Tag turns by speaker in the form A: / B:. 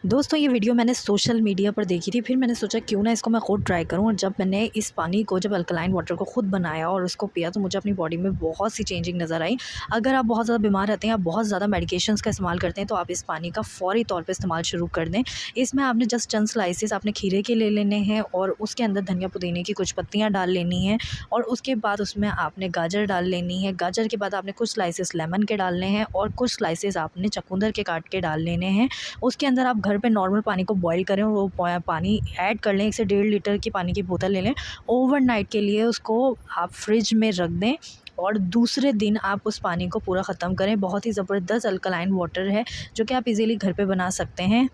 A: दोस्तों ये वीडियो मैंने सोशल मीडिया पर देखी थी, फिर मैंने सोचा क्यों ना इसको मैं खुद ट्राई करूं। और जब मैंने इस पानी को, जब अल्कलाइन वाटर को खुद बनाया और उसको पिया, तो मुझे अपनी बॉडी में बहुत सी चेंजिंग नज़र आई। अगर आप बहुत ज़्यादा बीमार रहते हैं या बहुत ज़्यादा मेडिकेशंस का इस्तेमाल करते हैं, तो आप इस पानी का फ़ौरी तौर पर इस्तेमाल शुरू कर दें। इसमें आपने जस्ट चंद स्लाइसेस आपने खीरे के ले लेने हैं और उसके अंदर धनिया पुदीने की कुछ पत्तियाँ डाल लेनी हैं। और उसके बाद उसमें आपने गाजर डाल लेनी है। गाजर के बाद आपने कुछ स्लाइसेस लेमन के डालने हैं और कुछ स्लाइसेस आपने चुकंदर के काट के डाल लेने हैं। उसके अंदर आप घर पे नॉर्मल पानी को बॉईल करें और वो पानी ऐड कर लें। 1 से 1.5 लीटर की पानी की बोतल ले लें। ओवरनाइट के लिए उसको आप फ्रिज में रख दें और दूसरे दिन आप उस पानी को पूरा ख़त्म करें। बहुत ही ज़बरदस्त अल्कलाइन वाटर है जो कि आप इजीली घर पे बना सकते हैं।